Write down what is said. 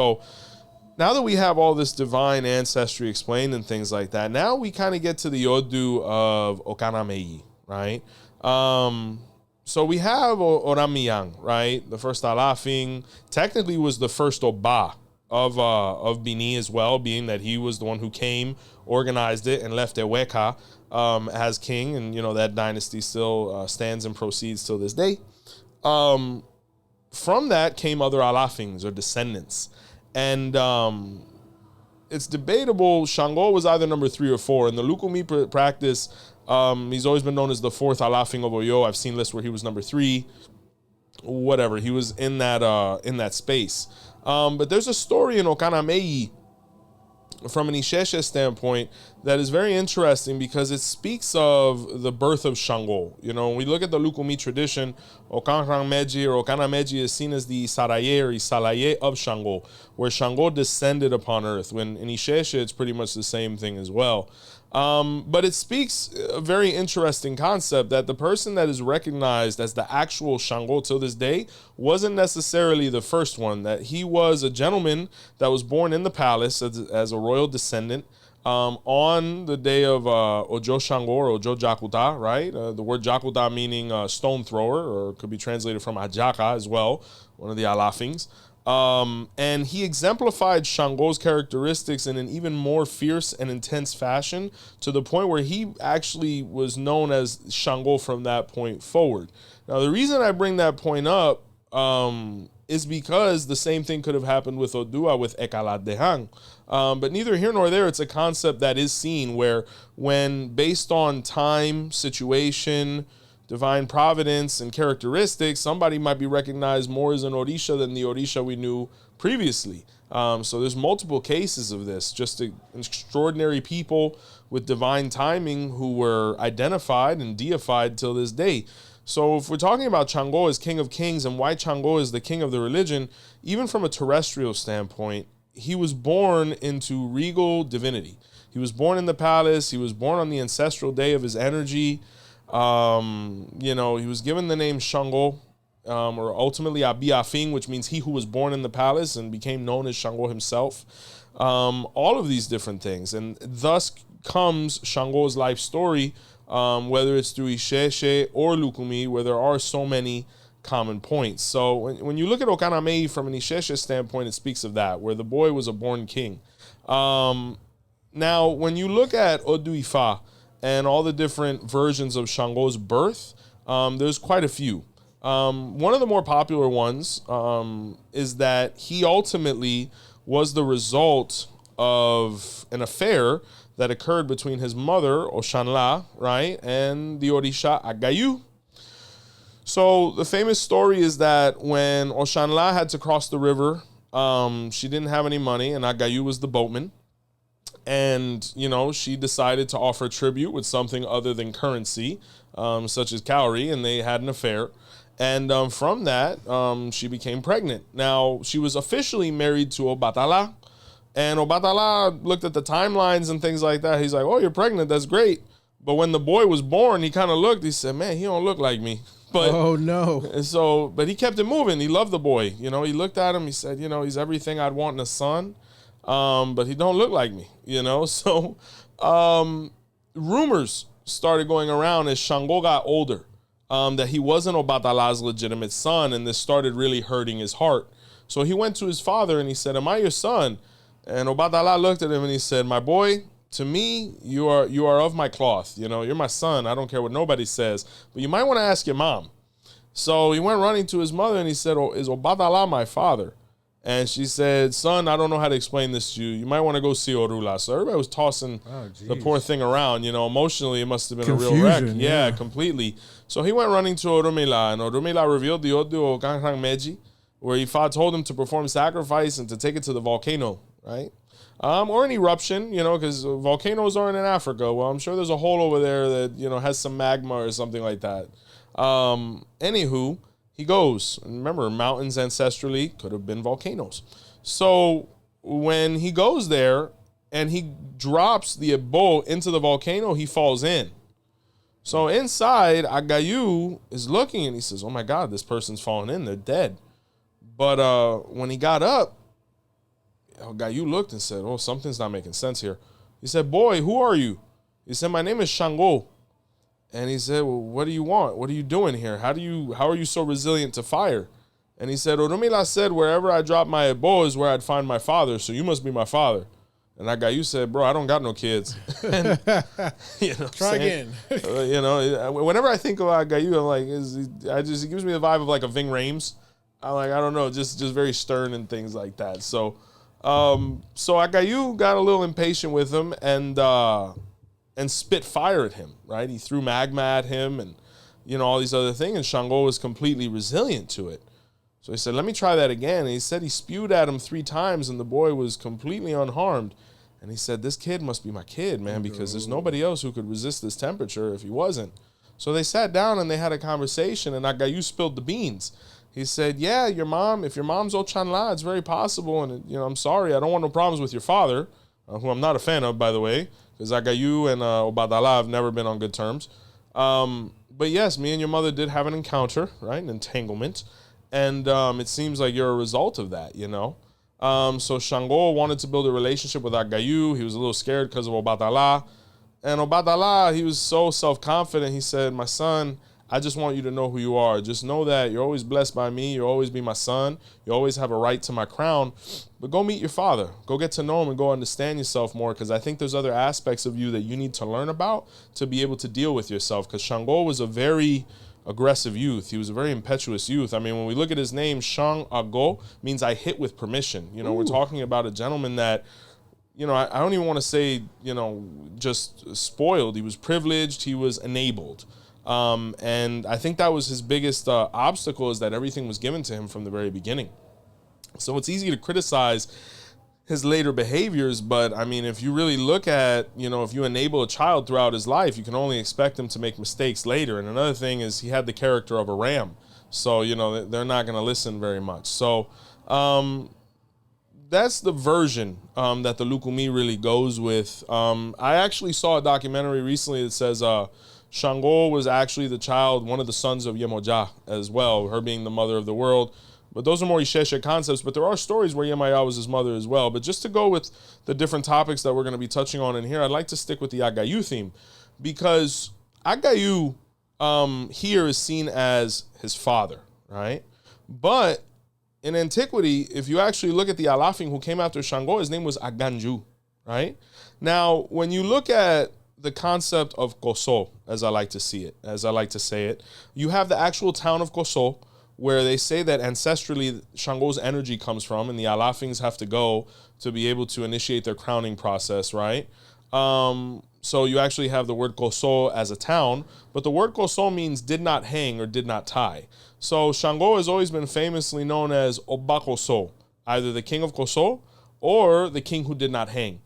So now that we have all this divine ancestry explained and things like that, now we kind of get to the Odu of 𝗀𝗏𝗍𝗍, right? So we have 𝗀𝗏𝗍𝗍, right? The first Alafing technically was the first Oba of Benin as well, being that he was the one who came, organized it, and left Eweka as king, and that dynasty still stands and proceeds till this day. From that came other Alafings or descendants, and it's debatable. Shango was either number 3 or 4 in the 𝘃𝗶𝗱𝗲 practice. He's always been known as the 4th Alafing of Oyo. I've seen lists where he was number 3, whatever. He was in that space. But there's a story in 𝗀𝗏𝗍𝗍 from an 𝘃𝗶𝗱𝗍𝗍 standpoint that is very interesting because it speaks of the birth of Shango. When we look at the 𝘃𝗶𝗱𝗲 tradition, 𝗀𝗏𝗏𝗍𝗍 or 𝗀𝗏𝗍𝗍 is seen as the Saraye or Isalaye of Shango, where Shango descended upon earth. When in 𝘃𝗶𝗱𝗍𝗍, it's pretty much the same thing as well. But it speaks a very interesting concept that the person that is recognized as the actual Shango till this day wasn't necessarily the first one, that he was a gentleman that was born in the palace as a royal descendant on the day of Ojo Shango or Ojo 𝗃𝗶𝗍𝗲, right? The word 𝗃𝗶𝗍𝗲 meaning stone thrower, or could be translated from Ajaka as well, one of the Alafings. And he exemplified Shango's characteristics in an even more fierce and intense fashion, to the point where he actually was known as Shango from that point forward. Now, the reason I bring that point up is because the same thing could have happened with Odua, with 𝗃𝗏𝗿𝗲𝗃. But neither here nor there. It's a concept that is seen where, when based on time, situation, divine providence, and characteristics, somebody might be recognized more as an Orisha than the Orisha we knew previously. So there's multiple cases of this, just extraordinary people with divine timing who were identified and deified till this day. So if we're talking about Shango as King of Kings and why Shango is the king of the religion, even from a terrestrial standpoint, he was born into regal divinity. He was born in the palace. He was born on the ancestral day of his energy. He was given the name Shango, or ultimately Abi-Afing, which means he who was born in the palace, and became known as Shango himself. All of these different things. And thus comes Shango's life story, whether it's through 𝘃𝗶𝗱𝗍𝗍 or 𝘃𝗶𝗱𝗲, where there are so many common points. So when you look at 𝗀𝗏𝗍𝗍𝗍 from an 𝘃𝗶𝗱𝗍 standpoint, it speaks of that, where the boy was a born king. Now, when you look at Odu Ifa and all the different versions of Shango's birth, there's quite a few. One of the more popular ones is that he ultimately was the result of an affair that occurred between his mother, Oshanla, right, and the Orisha Agayu. So the famous story is that when Oshanla had to cross the river, she didn't have any money, and Agayu was the boatman. And, she decided to offer tribute with something other than currency, such as cowrie, and they had an affair. And from that, she became pregnant. Now, she was officially married to 𝗀𝗏𝗍𝗲, and 𝗀𝗏𝗍𝗲 looked at the timelines and things like that. He's like, oh, you're pregnant, that's great. But when the boy was born, he kind of looked, he said, man, he don't look like me. But, oh, no. And so, but he kept it moving. He loved the boy. He looked at him, he said, he's everything I'd want in a son. But he don't look like me, So rumors started going around as Shango got older, that he wasn't 𝗀𝗏𝗍𝗲's legitimate son, and this started really hurting his heart. So he went to his father and he said, am I your son? And 𝗀𝗏𝗍𝗲 looked at him and he said, my boy, to me, you are of my cloth. You're my son. I don't care what nobody says, but you might want to ask your mom. So he went running to his mother and he said, is 𝗀𝗏𝗍𝗲 my father? And she said, son, I don't know how to explain this to you. You might want to go see Orula. So everybody was tossing the poor thing around. Emotionally, it must have been Confusion, a real wreck. Yeah, completely. So he went running to Orumila, and Orumila revealed the Odu of 𝗀𝗏𝗍𝗍𝗍, where Ifa told him to perform sacrifice and to take it to the volcano, right? Or an eruption, because volcanoes aren't in Africa. Well, I'm sure there's a hole over there that, has some magma or something like that. Anywho, he goes. Remember, mountains ancestrally could have been volcanoes. So when he goes there and he drops the ebo into the volcano, he falls in. So inside, Agayu is looking and he says, oh my God, this person's fallen in. They're dead. But when he got up, Gayu looked and said, oh, something's not making sense here. He said, boy, who are you? He said, my name is Shango. And he said, well, what do you want? What are you doing here? How are you so resilient to fire? And he said, 𝗃𝗏𝗍𝗃 said, wherever I drop my ebo is where I'd find my father, so you must be my father. And that guy, you said, bro, I don't got no kids. And, Try again. Whenever I think about Gayu, I'm like, it gives me the vibe of like a Ving Rhames. I'm like, I don't know, just very stern and things like that. So Gayu got a little impatient with him and spit fire at him, right? He threw magma at him and, all these other things. And Shango was completely resilient to it. So he said, let me try that again. And he said he spewed at him 3 times and the boy was completely unharmed. And he said, this kid must be my kid, man, because there's nobody else who could resist this temperature if he wasn't. So they sat down and they had a conversation, and Gayu spilled the beans. He said, yeah, if your mom's 𝗃𝗏𝗏𝗏, it's very possible. And, I'm sorry, I don't want no problems with your father, who I'm not a fan of, by the way, because Gayu and 𝗿𝗏𝗏𝗏 have never been on good terms. But yes, me and your mother did have an encounter, right, an entanglement. And it seems like you're a result of that, So Shango wanted to build a relationship with Gayu. He was a little scared because of 𝗿𝗏𝗏𝗏. And 𝗿𝗏𝗏𝗏, he was so self-confident. He said, my son, I just want you to know who you are. Just know that you're always blessed by me. You'll always be my son. You always have a right to my crown. But go meet your father. Go get to know him and go understand yourself more, because I think there's other aspects of you that you need to learn about to be able to deal with yourself. Because Shango was a very aggressive youth. He was a very impetuous youth. I mean, when we look at his name, Shango means I hit with permission. We're talking about a gentleman that, I don't even want to say, just spoiled. He was privileged. He was enabled. And I think that was his biggest obstacle, is that everything was given to him from the very beginning. So it's easy to criticize his later behaviors, but I mean, if you really look at, if you enable a child throughout his life, you can only expect him to make mistakes later. And another thing is he had the character of a ram. So, they're not going to listen very much. So that's the version that the 𝗃𝗏𝗍𝗃 really goes with. I actually saw a documentary recently that says Shango was actually one of the sons of 𝗃𝗏𝗍𝗃 as well, her being the mother of the world. But those are more 𝘃𝗶𝗍𝗃 concepts, but there are stories where 𝗃𝗏𝗍𝗃 was his mother as well. But just to go with the different topics that we're going to be touching on in here, I'd like to stick with the Gayu theme, because Gayu here is seen as his father, right? But in antiquity, if you actually look at the Alafin who came after Shango, his name was Aganju, right? Now, when you look at the concept of Koso, as I like to say it, you have the actual town of Koso, where they say that ancestrally Shango's energy comes from, and the Alafins have to go to be able to initiate their crowning process, right? So you actually have the word Koso as a town, but the word Koso means did not hang or did not tie. So Shango has always been famously known as 𝗿𝗏𝗸𝗏 Koso, either the king of Koso or the king who did not hang.